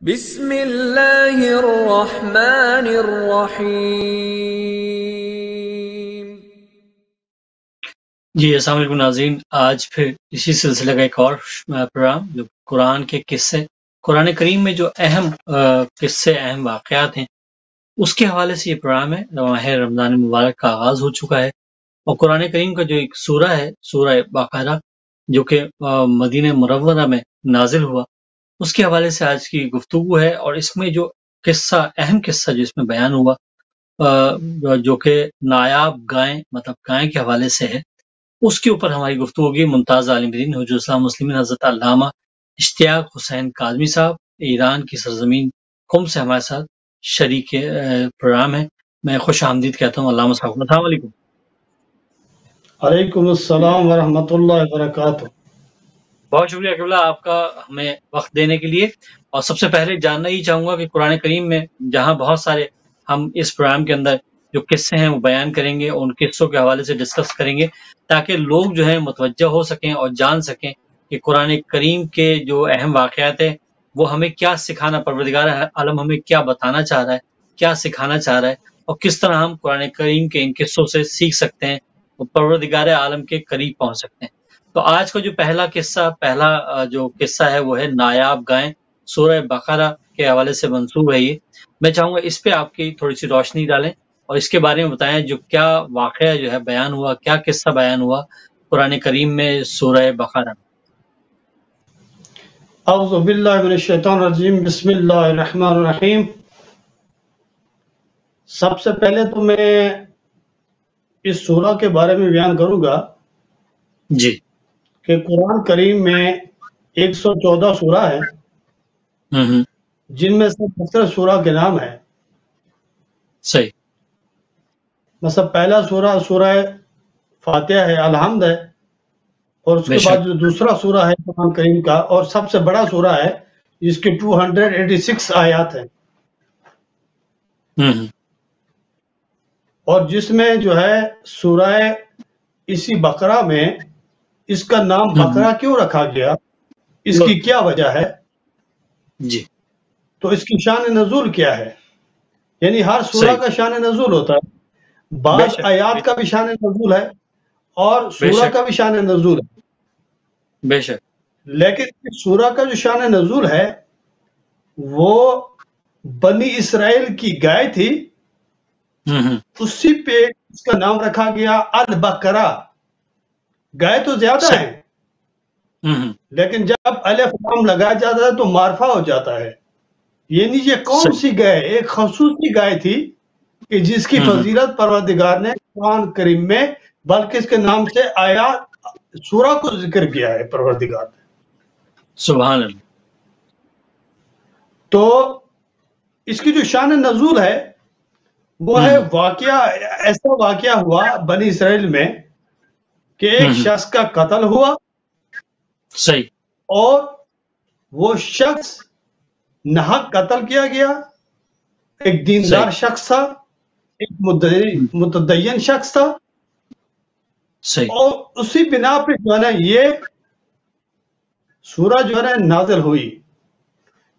بسم اللہ الرحمن الرحیم۔ جی السلام علیکم ناظرین، آج پھر اسی سلسلے کا ایک اور پروگرام جو قرآن کے قصے، قرآن کریم میں جو اہم قصے، اہم واقعات ہیں، اس کے حوالے سے یہ پروگرام ہے۔ ماہ رمضان مبارک کا آغاز ہو چکا ہے اور قرآن کریم کا جو ایک سورہ ہے، سورہ بقرہ، جو کہ مدینہ منورہ میں نازل ہوا، اس کے حوالے سے آج کی گفتگو ہے۔ اور اس میں جو قصہ، اہم قصہ جو اس میں بیان ہوا، جو کہ نایاب گائیں، مطلب گائیں کے حوالے سے ہے، اس کے اوپر ہماری گفتگو ہوگی۔ ممتاز عالم دین حجت الاسلام مسلمین حضرت علامہ اشتیاق حسین کاظمی صاحب ایران کی سرزمین قم سے ہمارے ساتھ شریک پروگرام ہے۔ میں خوش آمدید کہتا ہوں علامہ صاحب۔ السلام علیکم۔ وعلیکم السلام ورحمۃ اللہ وبرکاتہ۔ بہت شکریہ قبلہ آپ کا ہمیں وقت دینے کے لیے۔ اور سب سے پہلے جاننا ہی چاہوں گا کہ قرآن کریم میں جہاں بہت سارے ہم اس پروگرام کے اندر جو قصے ہیں وہ بیان کریں گے، ان قصوں کے حوالے سے ڈسکس کریں گے تاکہ لوگ جو ہیں متوجہ ہو سکیں اور جان سکیں کہ قرآن کریم کے جو اہم واقعات ہیں وہ ہمیں کیا سکھانا، پروردگار عالم ہمیں کیا بتانا چاہ رہا ہے، کیا سکھانا چاہ رہا ہے، اور کس طرح ہم قرآن کریم کے ان قصوں سے سیکھ سکتے ہیں اور پروردگار عالم کے قریب پہنچ سکتے ہیں۔ تو آج کا جو پہلا جو قصہ ہے وہ ہے نایاب گائیں، سورہ بقرہ کے حوالے سے منسوب ہے یہ۔ میں چاہوں گا اس پہ آپ کی تھوڑی سی روشنی ڈالیں اور اس کے بارے میں بتائیں جو کیا واقعہ جو ہے بیان ہوا، کیا قصہ بیان ہوا قرآن کریم میں سورہ بقرہ۔ اعوذ باللہ من الشیطان الرجیم، بسم اللہ الرحمن الرحیم۔ سب سے پہلے تو میں اس سورہ کے بارے میں بیان کروں گا جی۔ کہ قرآن کریم میں 114 سورہ ہے، جن میں سے 70 سورہ کے نام ہیں۔ صحیح۔ مثلا پہلا سورہ سورہ فاتحہ ہے، الحمد ہے، اور اس کے بعد جو دوسرا سورہ ہے قرآن کریم کا اور سب سے بڑا سورہ ہے جس کی 286 آیات ہیں، اور جس میں جو ہے سورہ اسی بقرہ میں اس کا نام بقرہ کیوں رکھا گیا، اس کی کیا وجہ ہے، جی، تو اس کی شان نزول کیا ہے۔ یعنی ہر سورہ کا شان نزول ہوتا ہے، بعض آیات کا بھی شان نزول ہے اور سورہ کا بھی شان نزول ہے، بے شک۔ لیکن اس سورہ کا جو شان نزول ہے وہ بنی اسرائیل کی گائے تھی، اسی پہ اس کا نام رکھا گیا البقرہ۔ گائے تو زیادہ ہیں، لیکن جب الف لام لگایا جاتا ہے تو معرفہ ہو جاتا ہے۔ یعنی یہ کون سی گائے، ایک خصوصی گائے تھی کہ جس کی فضیلت پروردگار نے قرآن کریم میں بلکہ اس کے نام سے آیات سورہ کو ذکر کیا ہے پروردگار نے۔ سبحان اللہ۔ تو اس کی جو شان نزول ہے وہ ہے واقعہ، ایسا واقعہ ہوا بنی اسرائیل میں کہ ایک شخص کا قتل ہوا، صحیح، اور وہ شخص ناحق قتل کیا گیا۔ ایک دیندار شخص تھا، ایک متدین شخص تھا، اور اسی بنا پہ جو ہے نا یہ سورہ جو ہے نا نازل ہوئی۔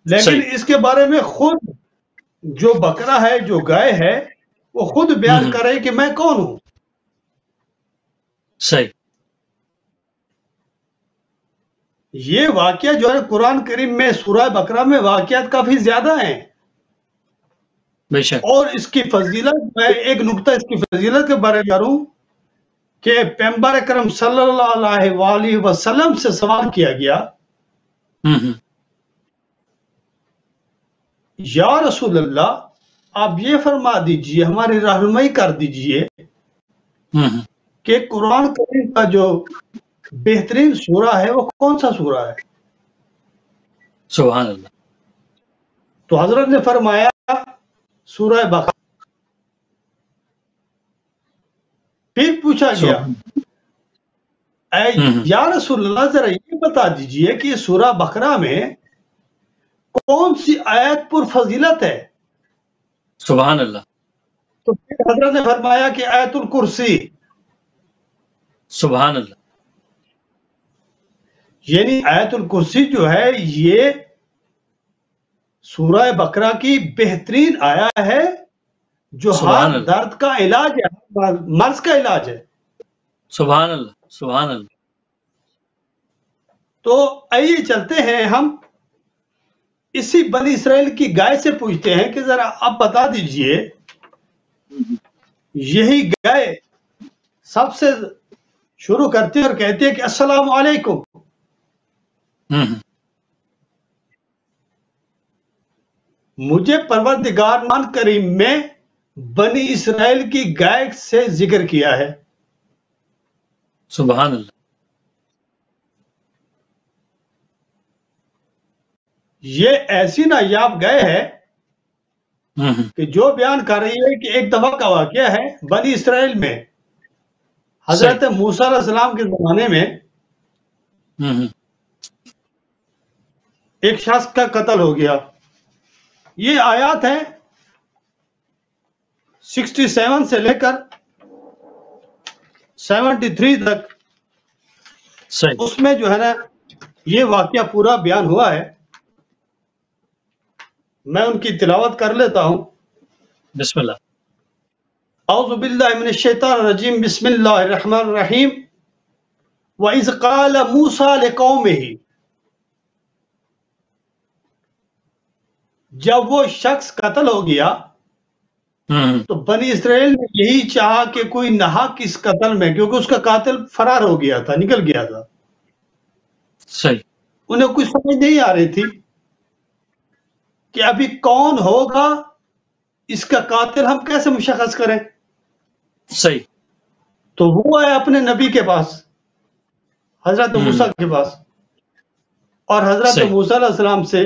لیکن اس کے بارے میں خود جو بکرا ہے، جو گائے ہے، وہ خود بیان کر رہے کہ میں کون ہوں۔ صحیح۔ یہ واقعہ جو ہے قرآن کریم میں سورہ بقرہ میں واقعات کافی زیادہ ہیں، بے شک۔ اور اس کی فضیلت، میں ایک نقطہ اس کی فضیلت کے بارے میں کروں کہ پیغمبر اکرم صلی اللہ علیہ وآلہ وسلم سے سوال کیا گیا، یا رسول اللہ آپ یہ فرما دیجئے، ہماری رہنمائی کر دیجئے کہ قرآن کریم کا جو بہترین سورہ ہے وہ کون سا سورہ ہے۔ سبحان اللہ۔ تو حضرت نے فرمایا سورہ بقرہ۔ پھر پوچھا گیا یا رسول اللہ ذرا یہ بتا دیجئے کہ سورہ بقرہ میں کون سی آیت پر فضیلت ہے۔ سبحان اللہ۔ تو پھر حضرت نے فرمایا کہ آیت الکرسی۔ سبحان اللہ۔ یعنی آیت الکرسی جو ہے یہ سورہ بقرہ کی بہترین آیا ہے جو سبحان ہر اللہ، درد کا علاج ہے، مرض کا علاج ہے. سبحان اللہ، سبحان اللہ. تو آئیے چلتے ہیں ہم اسی بنی اسرائیل کی گائے سے پوچھتے ہیں کہ ذرا آپ بتا دیجئے یہی گائے سب سے شروع کرتے اور کہتے ہیں کہ السلام علیکم. مجھے پروردگار مان کریم میں بنی اسرائیل کی گائے سے ذکر کیا ہے. سبحان اللہ. یہ ایسی نایاب گائے ہے کہ جو بیان کر رہی ہے کہ ایک دفعہ کا واقعہ ہے بنی اسرائیل میں حضرت موسیٰ علیہ السلام کے زمانے میں ایک شخص کا قتل ہو گیا. یہ آیات ہیں 67 سے لے کر 73 تک. صحیح. اس میں جو ہے نا یہ واقعہ پورا بیان ہوا ہے. میں ان کی تلاوت کر لیتا ہوں. بسم اللہ. اعوذ باللہ من الشیطان الرجیم بسم اللہ الرحمن الرحیم. وَإِذْ قَالَ مُوسَىٰ لِقَوْمِهِ، جب وہ شخص قتل ہو گیا تو بنی اسرائیل نے یہی چاہا کہ کوئی ناحق اس قتل میں، کیونکہ اس کا قاتل فرار ہو گیا تھا، نکل گیا تھا. صحیح. انہیں کوئی سمجھ نہیں آ رہی تھی کہ ابھی کون ہوگا اس کا قاتل، ہم کیسے مشخص کریں. صحیح. تو وہ آئے اپنے نبی کے پاس، حضرت موسیٰ کے پاس، اور حضرت صحیح. موسیٰ علیہ السلام سے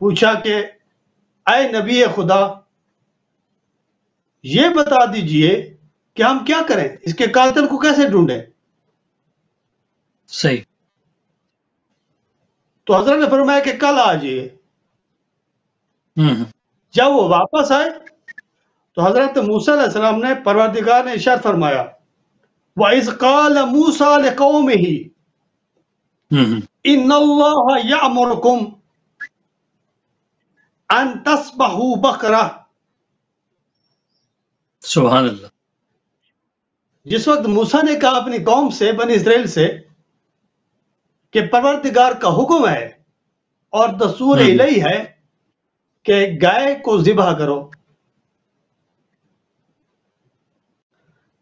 پوچھا کہ اے نبی خدا یہ بتا دیجئے کہ ہم کیا کریں، اس کے قاتل کو کیسے ڈھونڈیں. صحیح. تو حضرت نے فرمایا کہ کل آ جائیے. جب وہ واپس آئے تو حضرت موسیٰ علیہ السلام نے، پروردگار نے ارشاد فرمایا وَإِذْ قَالَ مُوسَىٰ لِقَوْمِهِ إِنَّ اللَّهَ يَأْمُرُكُمْ أَن تَذْبَحُوا بَقَرَةً. سبحان اللہ. جس وقت موسیٰ نے کہا اپنی قوم سے، بنی اسرائیل سے، کہ پروردگار کا حکم ہے اور دستور الہی ہے کہ گائے کو ذبح کرو.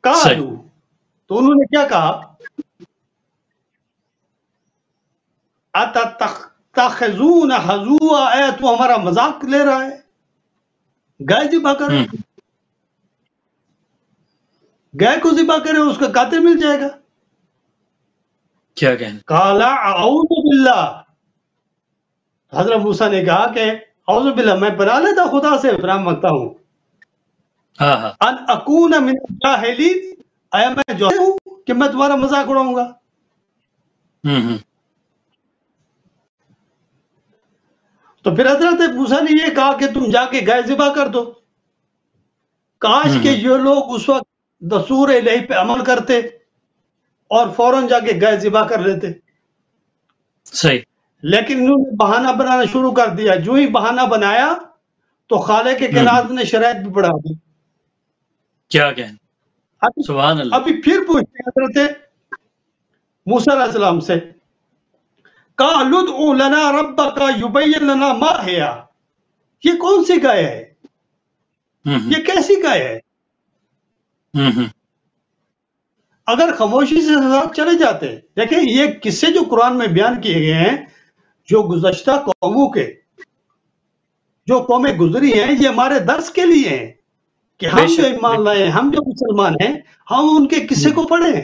قالوا، تو انہوں نے کیا کہا، اتتخذون حضوا، اے تو ہمارا مذاق لے رہا ہے، گائے ذبح کرے، گائے کو ذبح کرے اس کا قاتل مل جائے گا. کیا کہنا. قال اعوذ باللہ، حضرت موسیٰ نے کہا کہ اعوذ باللہ، میں پناہ لیتا خدا سے، پناہ مانگتا ہوں، ان اکون من الجاہلین، آیا میں جو ہوں کہ میں تمہارا مذاق اڑاؤں گا. تو پھر حضرت موسیٰ نے یہ کہا کہ تم جا کے گائے ذبح کر دو. کاش کہ یہ لوگ اس وقت دستور الہی پہ عمل کرتے اور فوراً جا کے گائے ذبح کر لیتے. صحیح. لیکن انہوں نے بہانہ بنانا شروع کر دیا. جو ہی بہانہ بنایا تو خالق کے کائنات نے شرائط بھی بڑھا دی. کیا کہنا. سبحان اللہ. ابھی پھر پوچھتے ہیں حضرت موسیٰ علیہ السلام سے، قَالُوا ادْعُ لَنَا رَبَّكَ يُبَيِّن لَنَا مَا هِيَ، یہ کون سی گائے ہے، یہ کیسی گائے ہے. اگر خاموشی سے ساتھ چلے جاتے. دیکھیں یہ قصے جو قرآن میں بیان کیے گئے ہیں، جو گزشتہ قوموں کے، جو قومیں گزری ہیں، یہ ہمارے درس کے لیے ہیں کہ ہم جو ایمان لائے ہیں، ہم جو مسلمان ہیں، ہم ان کے قصے کو پڑھیں.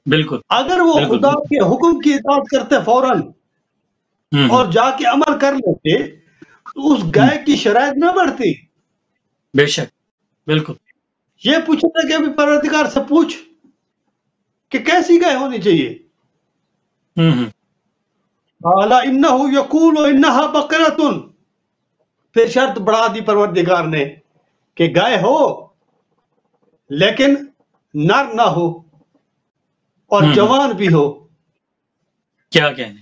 بالکل. اگر وہ خدا کے حکم کی اطاعت کرتے فوراً اور جا کے عمل کر لیتے تو اس گائے کی شرائط نہ بڑھتی. بے شک. بالکل. یہ پوچھنا کہ ابھی پروردگار سے پوچھ کہ کیسی گائے ہونی چاہیے. قال انه يقول انها بقرة، پھر شرط بڑھا دی پروردگار نے کہ گائے ہو لیکن نر نہ ہو اور جوان بھی ہو. کیا کہنے.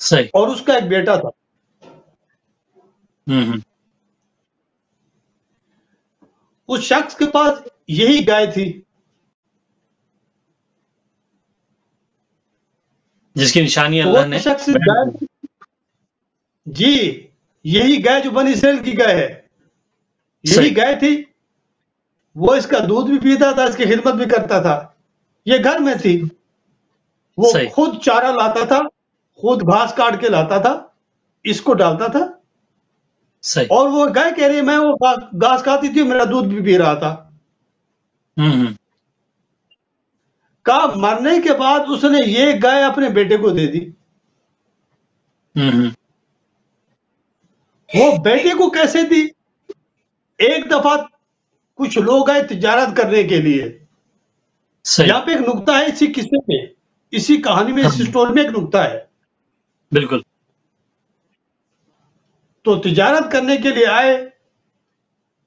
صحیح. اور اس کا ایک بیٹا تھا. اس شخص کے پاس یہی گائے تھی جس کی نشانی تو اللہ نے وہ شخص گائے جی یہی گائے جو بنی اسرائیل کی گائے ہے صحیح. یہی گائے تھی. وہ اس کا دودھ بھی پیتا تھا, اس کی خدمت بھی کرتا تھا. یہ گھر میں تھی. وہ صحیح. خود چارہ لاتا تھا, خود گھاس کاٹ کے لاتا تھا, اس کو ڈالتا تھا. صحیح. اور وہ گائے کہہ رہی ہے میں وہ گھاس کھاتی تھی, میرا دودھ بھی پی رہا تھا. کہا مرنے کے بعد اس نے یہ گائے اپنے بیٹے کو دے دی. وہ بیٹے کو کیسے دی؟ ایک دفعہ کچھ لوگ آئے تجارت کرنے کے لیے. صحیح. یہاں پہ ایک نقطہ ہے اسی قصے میں, اسی کہانی میں, اس سٹوری میں ایک نقطہ ہے. بالکل. تو تجارت کرنے کے لیے آئے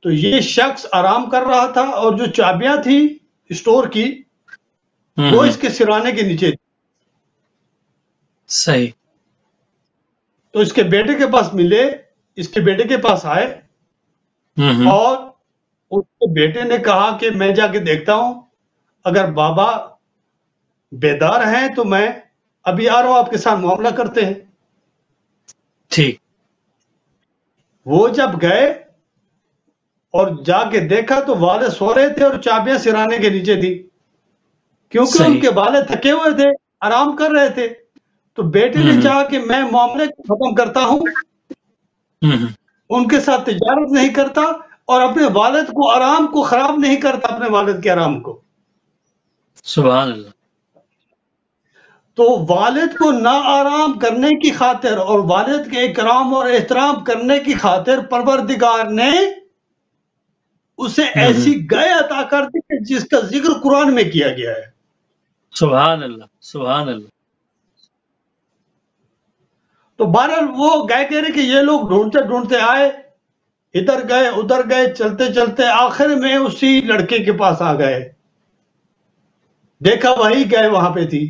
تو یہ شخص آرام کر رہا تھا اور جو چابیاں تھی اسٹور کی وہ اس کے سرانے کے نیچے تھی. صحیح. تو اس کے بیٹے کے پاس ملے, اس کے بیٹے کے پاس آئے اور اس کے بیٹے نے کہا کہ میں جا کے دیکھتا ہوں, اگر بابا بیدار ہیں تو میں ابھی آ رہا ہوں, آپ کے ساتھ معاملہ کرتے ہیں. ٹھیک. وہ جب گئے اور جا کے دیکھا تو والد سو رہے تھے اور چابیاں سرانے کے نیچے تھی, کیونکہ صحیح. ان کے والد تھکے ہوئے تھے, آرام کر رہے تھے. تو بیٹے نے چاہا کہ میں معاملے کو ختم کرتا ہوں, ان کے ساتھ تجارت نہیں کرتا اور اپنے والد کو آرام کو خراب نہیں کرتا, اپنے والد کے آرام کو. سبحان اللہ. تو والد کو نا آرام کرنے کی خاطر اور والد کے اکرام اور احترام کرنے کی خاطر پروردگار نے اسے ایسی گائے عطا کر دی جس کا ذکر قرآن میں کیا گیا ہے. سبحان اللہ. سبحان اللہ. تو بہرحال وہ گائے کہہ رہے کہ یہ لوگ ڈھونڈتے ڈھونڈتے آئے, ادھر گئے ادھر گئے, چلتے چلتے آخر میں اسی لڑکے کے پاس آ گئے. دیکھا وہی گائے وہاں پہ تھی.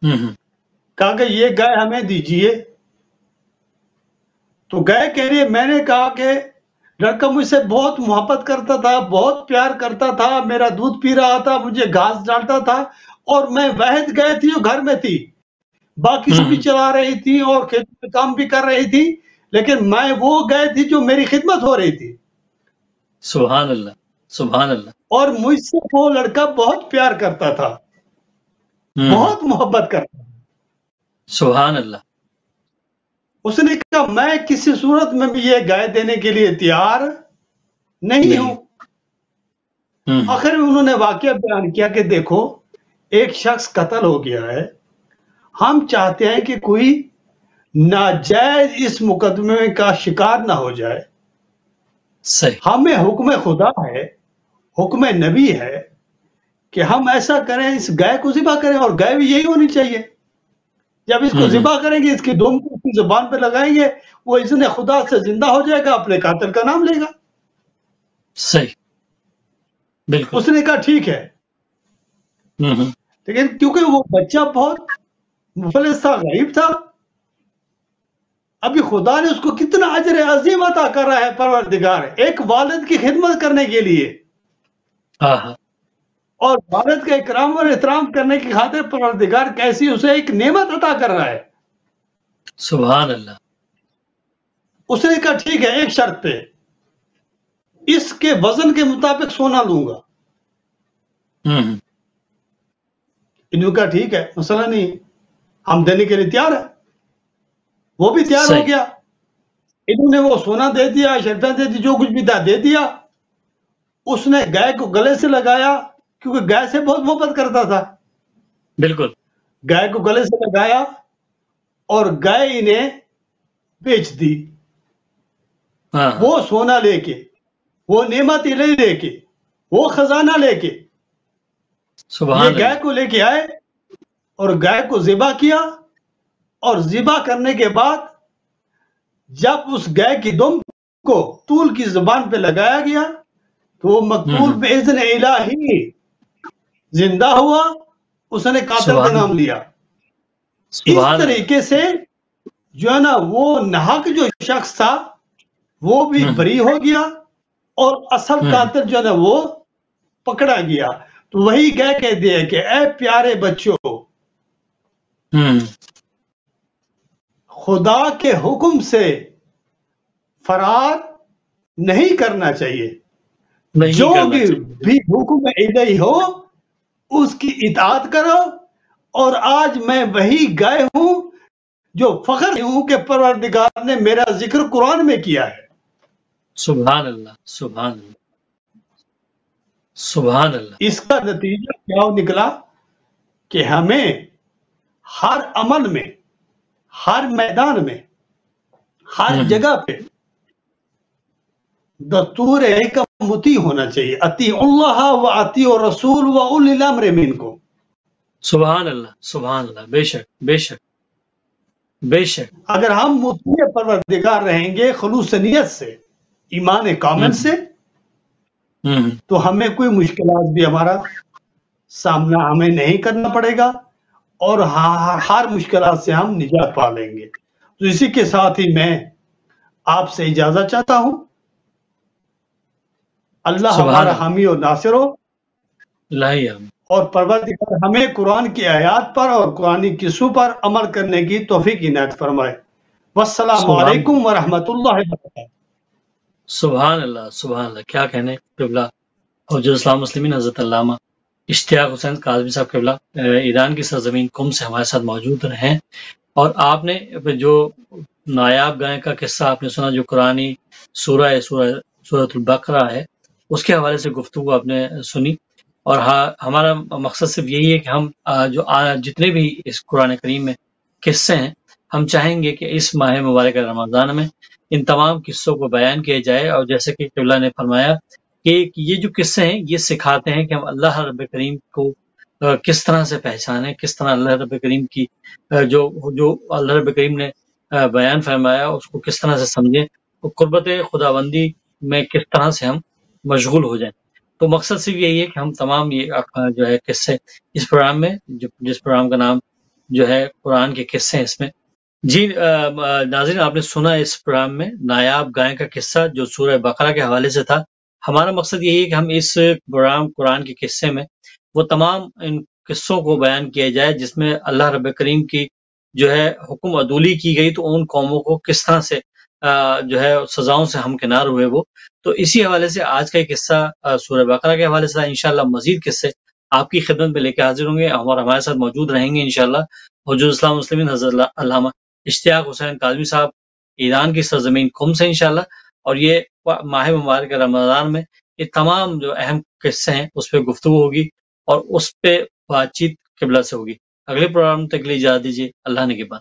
کہا کہ یہ گائے ہمیں دیجئے. تو گائے کہہ رہی ہے میں نے کہا کہ لڑکا مجھ سے بہت محبت کرتا تھا, بہت پیار کرتا تھا, میرا دودھ پی رہا تھا, مجھے گھاس ڈالتا تھا, اور میں واحد گائے تھی جو گھر میں تھی. باقی سب بھی چلا رہی تھی اور کھیت میں کام بھی کر رہی تھی, لیکن میں وہ گائے تھی جو میری خدمت ہو رہی تھی. سبحان اللہ. سبحان اللہ. اور مجھ سے وہ لڑکا بہت پیار کرتا تھا, بہت محبت کرتا تھا. سبحان اللہ. اس نے کہا میں کسی صورت میں بھی یہ گائے دینے کے لیے تیار نہیں ہوں. آخر میں انہوں نے واقعہ بیان کیا کہ دیکھو ایک شخص قتل ہو گیا ہے, ہم چاہتے ہیں کہ کوئی ناجائز اس مقدمے کا شکار نہ ہو جائے. صحیح. ہمیں حکم خدا ہے, حکم نبی ہے کہ ہم ایسا کریں, اس گائے کو ذبح کریں, اور گائے بھی یہی ہونی چاہیے. جب اس کو ذبح کریں گے, اس کی دم کو اس کی زبان پہ لگائیں گے, وہ اذن خدا سے زندہ ہو جائے گا, اپنے قاتل کا نام لے گا. صحیح. بالکل. اس نے کہا ٹھیک ہے. لیکن کیونکہ وہ بچہ بہت مفلس تھا, غریب تھا, ابھی خدا نے اس کو کتنا اجر عظیم عطا کر رہا ہے پروردگار, ایک والد کی خدمت کرنے کے لیے اور والد کا اکرام اور احترام کرنے کی خاطر پروردگار کیسی اسے ایک نعمت عطا کر رہا ہے. سبحان اللہ. اس نے کہا ٹھیک ہے, ایک شرط پہ, اس کے وزن کے مطابق سونا لوں گا. انہوں نے کہا ٹھیک ہے, مسئلہ نہیں, ہم دینے کے لیے تیار ہیں. وہ بھی تیار ہو گیا. انہوں نے وہ سونا دے دیا, شرطیں دے دی, جو کچھ بھی تھا دے دیا. اس نے گائے کو گلے سے لگایا, کیونکہ گائے سے بہت محبت کرتا تھا. بالکل. گائے کو گلے سے لگایا اور گائے انہیں بیچ دی. وہ سونا لے کے, وہ نعمت لے کے, وہ خزانہ لے کے, یہ گائے کو لے کے آئے اور گائے کو ذبح کیا. اور ذبح کرنے کے بعد جب اس گائے کی دم کو طول کی زبان پہ لگایا گیا تو وہ مقتول باذن الہی زندہ ہوا. اس نے قاتل کا نام لیا. سبحان اللہ طریقے سے جو ہے نا وہ ناحق جو شخص تھا وہ بھی بری ہو گیا اور اصل قاتل جو ہے نا وہ پکڑا گیا. تو وہی کہہ دیا کہ اے پیارے بچوں، خدا کے حکم سے فرار نہیں کرنا چاہیے. جو بھی حکم الہی ہو اس کی اطاعت کرو. اور آج میں وہی گئے ہوں جو فخر ہوں کہ پروردگار نے میرا ذکر قرآن میں کیا ہے. سبحان اللہ، سبحان اللہ، سبحان اللہ. اس کا نتیجہ کیا نکلا کہ ہمیں ہر عمل میں، ہر میدان میں، ہر جگہ پہ دستور کا مطیع ہونا چاہیے. اطیعوا اللہ و اطیعوا الرسول و اولی الامر منکم. سبحان اللہ، سبحان اللہ. بے شک، بے شک، بے شک. اگر ہم مطیع پروردگار رہیں گے خلوص نیت سے، ایمان کامل سے، تو ہمیں کوئی مشکلات بھی ہمارا سامنا ہمیں نہیں کرنا پڑے گا اور ہر مشکلات سے ہم نجات پا لیں گے. تو اسی کے ساتھ ہی میں آپ سے اجازت چاہتا ہوں. اللہ ہمارا حامی و ناصر ہو اور پروردگار ہمیں قرآن کی آیات پر اور قرآنی قصوں پر عمل کرنے کی توفیق عنایت فرمائے. والسلام علیکم ورحمۃ اللہ وبرکاتہ. سبحان اللہ، سبحان اللہ. کیا کہنے قبلہ حجت اسلام مسلمین حضرت علامہ اشتیاق حسین کاظمی صاحب قبلہ ایران کی سرزمین قم سے ہمارے ساتھ موجود رہے. اور آپ نے جو نایاب گائے کا قصہ آپ نے سنا جو قرآنی سورۃ البقرہ ہے اس کے حوالے سے گفتگو آپ نے سنی. اور ہمارا مقصد صرف یہی ہے کہ ہم جو جتنے بھی اس قرآن کریم میں قصے ہیں ہم چاہیں گے کہ اس ماہ مبارک رمضان میں ان تمام قصوں کو بیان کیا جائے. اور جیسے کہ قبلہ نے فرمایا کہ یہ جو قصے ہیں یہ سکھاتے ہیں کہ ہم اللہ رب کریم کو کس طرح سے پہچانیں، کس طرح اللہ رب کریم کی جو اللہ رب کریم نے بیان فرمایا اس کو کس طرح سے سمجھیں اور قربت خداوندی میں کس طرح سے ہم مشغول ہو جائیں. تو مقصد صرف یہی ہے کہ ہم تمام یہ جو ہے قصے اس پروگرام میں جس پروگرام کا نام جو ہے قرآن کے قصے ہیں اس میں. جی ناظرین، آپ نے سنا اس پروگرام میں نایاب گائے کا قصہ جو سورہ بقرہ کے حوالے سے تھا. ہمارا مقصد یہی ہے کہ ہم اس پروگرام قرآن کے قصے میں وہ تمام ان قصوں کو بیان کیا جائے جس میں اللہ رب کریم کی جو ہے حکم عدولی کی گئی تو ان قوموں کو کس طرح سے جو ہے سزاؤں سے ہمکنار ہوئے وہ. تو اسی حوالے سے آج کا یہ قصہ سورہ بقرہ کے حوالے سے انشاءاللہ مزید قصے آپ کی خدمت میں لے کے حاضر ہوں گے اور ہمارے ساتھ موجود رہیں گے انشاءاللہ حجت اسلام مسلمین حضرت علامہ اشتیاق حسین کاظمی صاحب ایران کی سرزمین قم سے انشاءاللہ. اور یہ ماہ مبارک رمضان میں یہ تمام جو اہم قصے ہیں اس پہ گفتگو ہوگی اور اس پہ بات چیت قبلہ سے ہوگی. اگلے پروگرام تک کے لیے اجازت دیجیے. اللہ نگہبان.